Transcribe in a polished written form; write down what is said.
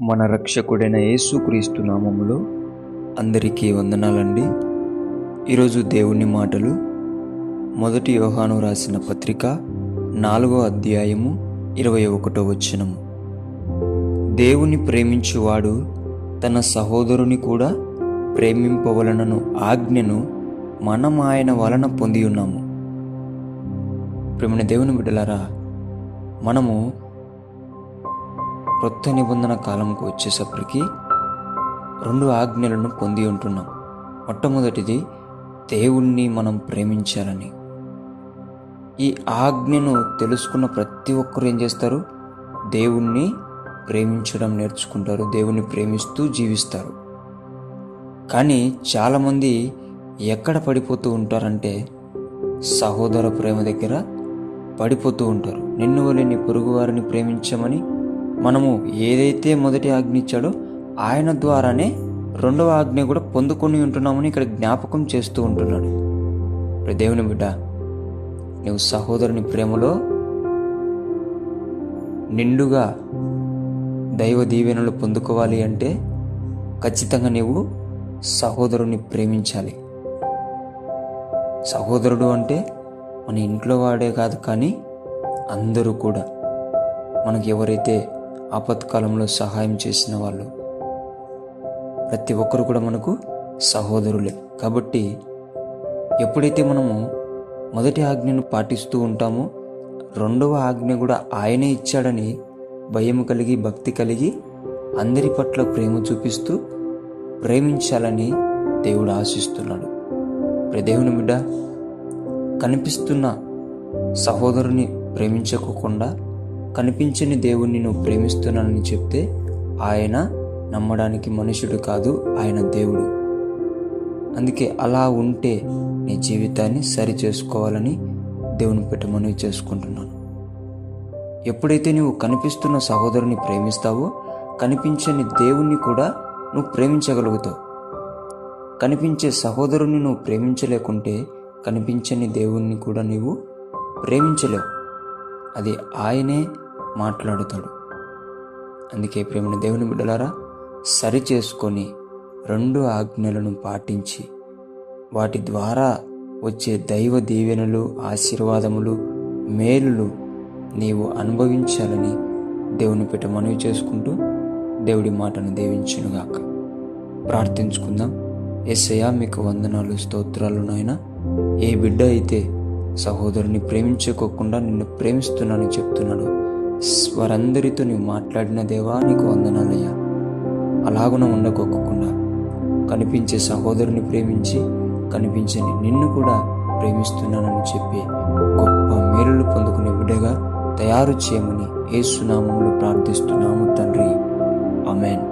మన రక్షకుడైన యేసుక్రీస్తు నామములో అందరికీ వందనాలండి. ఈరోజు దేవుని మాటలు 1 యోహాను రాసిన పత్రిక 4వ అధ్యాయము 21వ వచనము. దేవుని ప్రేమించువాడు తన సహోదరుని కూడా ప్రేమింపవలనను ఆజ్ఞను మనం ఆయన వలన పొంది ఉన్నాము. ప్రేమైన దేవుని బిడ్డలారా, మనము క్రొత్త నిబంధన కాలంకు వచ్చేసప్పటికి 2 ఆజ్ఞలను పొంది ఉంటున్నాం. మొట్టమొదటిది దేవుణ్ణి మనం ప్రేమించాలని. ఈ ఆజ్ఞను తెలుసుకున్న ప్రతి ఒక్కరు ఏం చేస్తారు? దేవుణ్ణి ప్రేమించడం నేర్చుకుంటారు, దేవుణ్ణి ప్రేమిస్తూ జీవిస్తారు. కానీ చాలామంది ఎక్కడ పడిపోతూ ఉంటారంటే సహోదర ప్రేమ దగ్గర పడిపోతూ ఉంటారు. నిన్ను వలె నీ పొరుగు వారిని ప్రేమించమని మనము ఏదైతే మొదటి ఆజ్ఞ ఇచ్చాడో ఆయన ద్వారానే 2వ ఆజ్ఞ కూడా పొందుకొని ఉంటున్నామని ఇక్కడ జ్ఞాపకం చేస్తూ ఉంటున్నాడు. దేవుని బిడ్డ, నువ్వు సహోదరుని ప్రేమలో నిండుగా దైవ దీవెనలు పొందుకోవాలి అంటే ఖచ్చితంగా నీవు సహోదరుని ప్రేమించాలి. సహోదరుడు అంటే మన ఇంట్లో వాడే కాదు, కానీ అందరూ కూడా మనకి ఎవరైతే ఆపత్కాలంలో సహాయం చేసిన వాళ్ళు ప్రతి ఒక్కరు కూడా మనకు సహోదరులే. కాబట్టి ఎప్పుడైతే మనము మొదటి ఆజ్ఞను పాటిస్తూ ఉంటామో 2వ ఆజ్ఞ కూడా ఆయనే ఇచ్చాడని భయం కలిగి భక్తి కలిగి అందరి పట్ల ప్రేమ చూపిస్తూ ప్రేమించాలని దేవుడు ఆశిస్తున్నాడు. దేవుని బిడ్డ, కనిపిస్తున్న సహోదరుని ప్రేమించకుండా కనిపించని దేవుణ్ణి నువ్వు ప్రేమిస్తున్నానని చెప్తే ఆయన నమ్మడానికి మనుషుడు కాదు, ఆయన దేవుడు. అందుకే అలా ఉంటే నీ జీవితాన్ని సరి చేసుకోవాలని దేవుని పెట్టి మనవి చేసుకుంటున్నాను. ఎప్పుడైతే నువ్వు కనిపిస్తున్న సహోదరుని ప్రేమిస్తావో కనిపించని దేవుణ్ణి కూడా నువ్వు ప్రేమించగలుగుతావు. కనిపించే సహోదరుని నువ్వు ప్రేమించలేకుంటే కనిపించని దేవుణ్ణి కూడా నీవు ప్రేమించలేవు. అది ఆయనే మాట్లాడుతాడు. అందుకే ప్రేమైన దేవుని బిడ్డలారా, సరి చేసుకొని 2 ఆజ్ఞలను పాటించి వాటి ద్వారా వచ్చే దైవ దీవెనలు, ఆశీర్వాదములు, మేలులు నీవు అనుభవించాలని దేవుని పెట్టి మనవి చేసుకుంటూ దేవుడి మాటను దీవించునుగాక. ప్రార్థించుకుందాం. యేసయ్యా, మీకు వందనాలు, స్తోత్రాలు నాయనా. ఏ బిడ్డ అయితే సహోదరుని ప్రేమించుకోకుండా నిన్ను ప్రేమిస్తున్నానని చెప్తున్నాడు, వారందరితో నీవు మాట్లాడిన దేవా నీకు వందనాలయ్యా. అలాగున ఉండకోకుండా కనిపించే సహోదరుని ప్రేమించి కనిపించని నిన్ను కూడా ప్రేమిస్తున్నానని చెప్పి గొప్ప మేలులు పొందుకునే బిడ్డగా తయారు చేయమని యేసు నామములో ప్రార్థిస్తున్నాము తండ్రి. ఆమేన్.